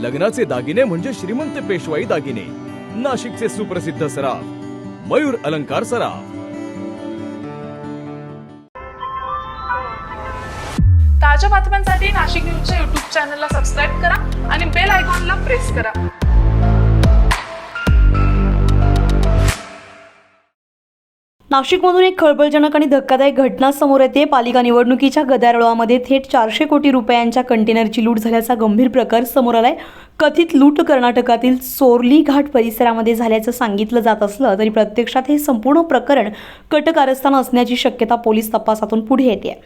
लग्नाचे दागिने म्हणजे श्रीमंत पेशवाई दागिने, नाशिकचे सुप्रसिद्ध सराफ मयूर अलंकार सराफ। ताज्या बातम्यांसाठी नाशिक न्यूजच्या YouTube चॅनलला सबस्क्राईब करा आणि बेल आयकॉनला प्रेस करा। नाशिकमधून एक खळबळजनक आणि धक्कादायक घटना समोर येते। पालिका निवडणुकीच्या गदारोळामध्ये थेट 400 कोटी रुपयांच्या कंटेनरची लूट झाल्याचा गंभीर प्रकार समोर आलाय। कथित लूट कर्नाटकातील सोरली घाट परिसरामध्ये झाल्याचं सांगितलं जात असलं तरी प्रत्यक्षात हे संपूर्ण प्रकरण कटकारस्थान असण्याची शक्यता पोलीस तपासातून पुढे येते।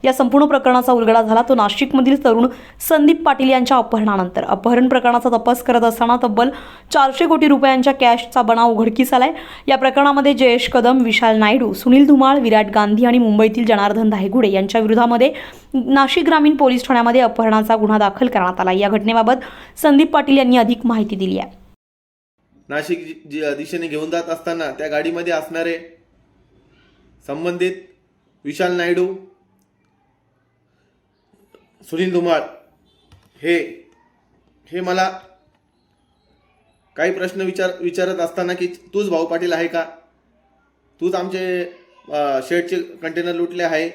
या संपूर्ण प्रकरणाचा उलगडा झाला तो नाशिकमधील तरुण संदीप पाटील यांच्या अपहरणानंतर। अपहरण प्रकरणाचा तपास करत असताना तब्बल 400 कोटी रुपयांच्या कॅशचा बनाव उघडकीस आलाय। या प्रकरणामध्ये जयेश कदम, विशाल नायडू, सुनील धुमाळ, विराट गांधी आणि मुंबईतील जनार्दन धायगुडे यांच्या विरोधामध्ये नाशिक ग्रामीण पोलीस ठाण्यामध्ये अपहरणाचा गुन्हा दाखल करण्यात आला। या घटनेबाबत संदीप पाटील यांनी अधिक माहिती दिली आहे। नाशिक दिशेने घेऊन जात असताना त्या गाडीमध्ये असणारे संबंधित विशाल नायडू, सुनील धुमाळ हे मला काही प्रश्न विचारत असताना की तूच भाऊ पाटील आहे का, तूच आमचे शेटचे कंटेनर लुटले आहे,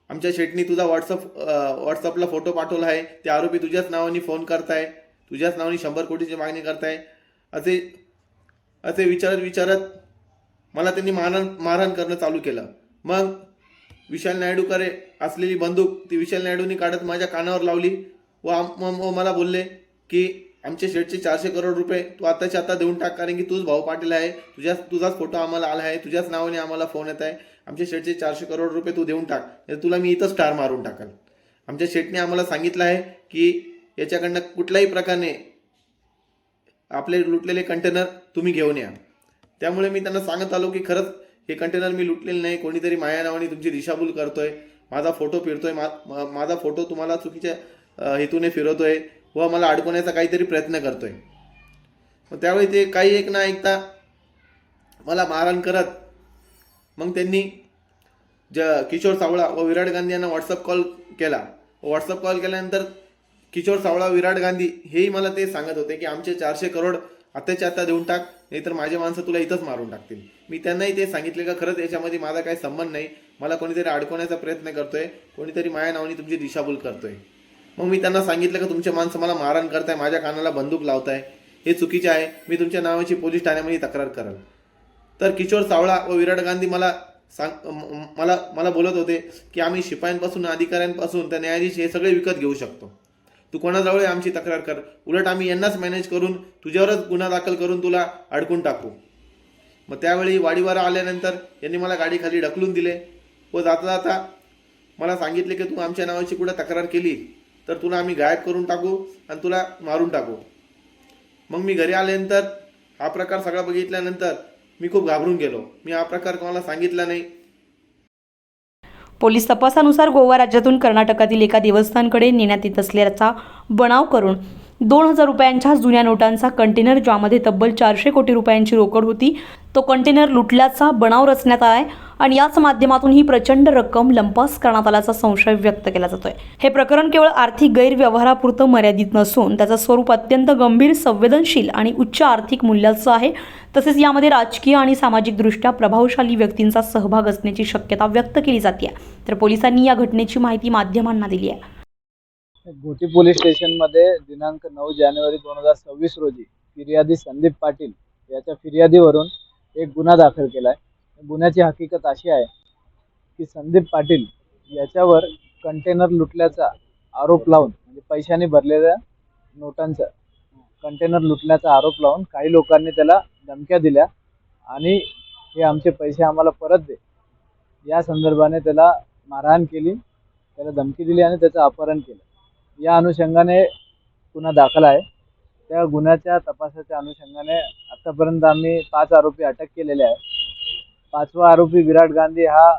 आमच्या शेटनी तुझा व्हॉट्सअपला फोटो पाठवला आहे, ते आरोपी तुझ्याच नावाने फोन करताय, तुझ्याच नावाने 100 कोटीची मागणी करताय, असे विचारत मला त्यांनी मारहाण करणं चालू केलं। मग विशाल नायडूकडे असलेली बंदूक ती विशाल नायडूंनी काढत माझ्या कानावर लावली व मला बोलले की आमचे शेटचे 400 करोड रुपये तू आताच्या आता देऊन टाक, कारण की तूच भाऊ पाटील आहे, तुझाच फोटो आम्हाला आला आहे, तुझ्याच नावाने आम्हाला फोन येत आहे, आमच्या शेटचे 400 करोड रुपये तू देऊन टाक, तुला मी इथंच ठार मारून टाकाल। आमच्या शेटने आम्हाला सांगितलं आहे की याच्याकडनं कुठल्याही प्रकारे आपले लुटलेले कंटेनर तुम्ही घेऊन या। त्यामुळे मी त्यांना सांगत आलो की खरंच हे कंटेनर मी लुटलेले नाही, कोणीतरी माया नावाने तुमची दिशाभूल करतोय, माझा फोटो फिरतोय, माझा फोटो तुम्हाला चुकीच्या हेतूने फिरवतोय व मला अडकवण्याचा काहीतरी प्रयत्न करतोय। मग त्यावेळी ते काही एक ना ऐकता मला मारहाण करत मग त्यांनी किशोर सावळा व विराट गांधी यांना व्हॉट्सअप कॉल केला। व्हॉट्सअप कॉल केल्यानंतर किशोर सावळा, विराट गांधी हेही मला ते सांगत होते की आमचे 400 करोड आत्ताच्या आता देऊन टाक, नाहीतर माझे माणसं तुला इथंच मारून टाकतील। मी त्यांनाही ते सांगितले का खरंच याच्यामध्ये माझा काही संबंध नाही, मला कोणीतरी अडकवण्याचा प्रयत्न करतोय, कोणीतरी माया नावाने तुमची दिशाभूल करतोय। मग मी त्यांना सांगितलं का तुमचे माणसं मला मारहाण करताय, माझ्या कानाला बंदूक लावताय, हे चुकीचे आहे, मी तुमच्या नावाची पोलीस ठाण्यामध्ये तक्रार कराल। तर किशोर सावळा व विराट गांधी मला बोलत होते की आम्ही शिपायांपासून, अधिकाऱ्यांपासून तर न्यायाधीश हे सगळे विकत घेऊ शकतो, तू कोणाजवळ आमची तक्रार कर, उलट आम्ही यांनाच मॅनेज करून तुझ्यावरच गुन्हा दाखल करून तुला अडकून टाकू। मग त्यावेळी वाडीवारा आल्यानंतर यांनी मला गाडी खाली ढकलून दिले व जाता जाता मला सांगितले की तू आमच्या नावाची कुठं तक्रार केली तर तुला आम्ही गायब करून टाकू आणि तुला मारून टाकू। मग मी घरी आल्यानंतर हा प्रकार सगळा बघितल्यानंतर मी खूप घाबरून गेलो। मी हा प्रकार कोणाला सांगितला नाही। पोलीस तपासानुसार गोवा राज्यातून कर्नाटकातील एका देवस्थानकडे नेण्यात येत असल्याचा बनाव करून 2000 रुपयांच्या जुन्या नोटांचा कंटेनर, ज्यामध्ये तब्बल 400 कोटी रुपयांची रोकड होती, तो कंटेनर लुटल्याचा बनाव रचण्यात आलाय आणि याच माध्यमातून ही प्रचंड रक्कम लंपास करण्यात आल्याचा संशय व्यक्त केला जातोय। हे प्रकरण केवळ आर्थिक गैरव्यवहारापुरतं मर्यादित नसून त्याचं स्वरूप अत्यंत गंभीर, संवेदनशील आणि उच्च आर्थिक मूल्याचं आहे। तसेच यामध्ये राजकीय आणि सामाजिकदृष्ट्या प्रभावशाली व्यक्तींचा सहभाग असण्याची शक्यता व्यक्त केली जाते। तर पोलिसांनी या घटनेची माहिती माध्यमांना दिली आहे। घोटी पोलीस स्टेशनमध्ये दिनांक 9 जानेवारी 2026 रोजी फिर्यादी संदीप पाटील याच्या फिर्यादीवरून एक गुन्हा दाखल केला आहे। गुन्ह्याची हकीकत अशी आहे की संदीप पाटील याच्यावर कंटेनर लुटल्याचा आरोप लावून, म्हणजे पैशाने भरलेल्या नोटांचा कंटेनर लुटल्याचा आरोप लावून काही लोकांनी त्याला धमक्या दिल्या आणि हे आमचे पैसे आम्हाला परत दे या संदर्भाने त्याला मारहाण केली, त्याला धमकी दिली आणि त्याचं अपहरण केलं। या अनुषंगाने गुन्हा दाखल आहे। त्या गुन्ह्याच्या तपासाच्या अनुषंगाने आतापर्यंत आम्ही 5 आरोपी अटक केलेले आहे। 5वा आरोपी विराट गांधी हा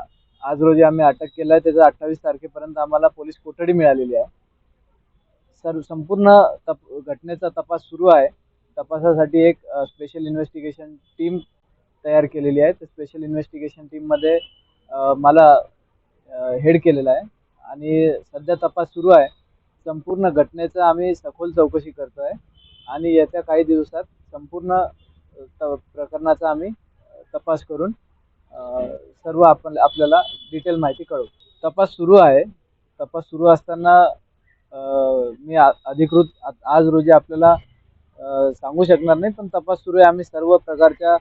आज रोजी आम्ही अटक केला आहे। त्याचा 28 तारखेपर्यंत आम्हाला पोलीस कोठडी मिळालेली आहे। संपूर्ण घटनेचा तपास सुरू आहे। तपासासाठी एक स्पेशल इन्व्हेस्टिगेशन टीम तयार केलेली आहे। त्या स्पेशल इन्व्हेस्टिगेशन टीममध्ये मला हेड केलेला आहे आणि सध्या तपास सुरू आहे। संपूर्ण घटनेचा आम्ही सखोल चौकशी करतोय आणि येत्या काही दिवसात संपूर्ण प्रकरणाचा आम्ही तपास करून सर्व आपल्याला डिटेल माहिती कळवू. तपास सुरू आहे. तपास सुरू असताना मी अधिकृत आज रोजी आपल्याला सांगू शकणार नाही, पण तपास सुरू आहे. आम्ही सर्व प्रकारच्या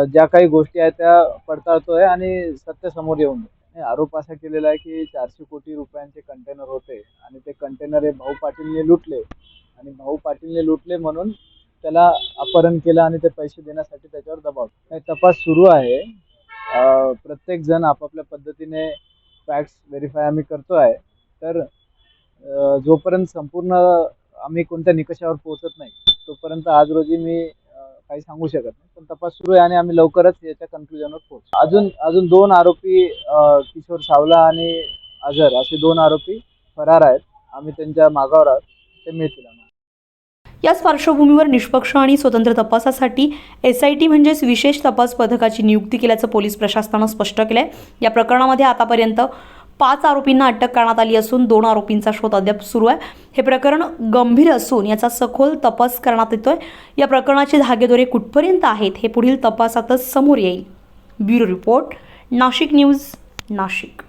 ज्या काही गोष्टी आहेत त्या पडताळतोय आणि सत्य समोर येऊन येईल. आरोप असा केलेला आहे की 400 कोटी रुपयांचे कंटेनर होते आणि ते कंटेनर हे भाऊ पाटीलने लुटले आणि भाऊ पाटीलने लुटले म्हणून त्याला अपहरण केलं आणि ते पैसे देण्यासाठी त्याच्यावर दबाव. तपास सुरू आहे. प्रत्येक जण आपापल्या पद्धतीने फॅक्ट्स व्हेरीफाय आम्ही करतो आहे. तर जोपर्यंत संपूर्ण आम्ही कोणत्या निकषावर पोहोचत नाही तोपर्यंत आज रोजी मी काही सांगू शकत नाही. पण तपास सुरू आहे आणि आम्ही लवकरच याच्या कन्क्लुजनवर पोहोचू. अजून 2 आरोपी किशोर सावला आणि अझर असे 2 आरोपी फरार आहेत. आम्ही त्यांच्या मागावर आहोत. ते मिळतील आम्हाला. याच पार्श्वभूमीवर निष्पक्ष आणि स्वतंत्र तपासासाठी SIT म्हणजेच विशेष तपास पथकाची नियुक्ती केल्याचं पोलीस प्रशासनानं स्पष्ट केलं आहे. या प्रकरणामध्ये आतापर्यंत 5 आरोपींना अटक करण्यात आली असून 2 आरोपींचा शोध अद्याप सुरू आहे. हे प्रकरण गंभीर असून याचा सखोल तपास करण्यात येतोय. या प्रकरणाचे धागेदोरे कुठपर्यंत आहेत हे पुढील तपासातच समोर येईल. Bureau report, Nashik news, Nashik.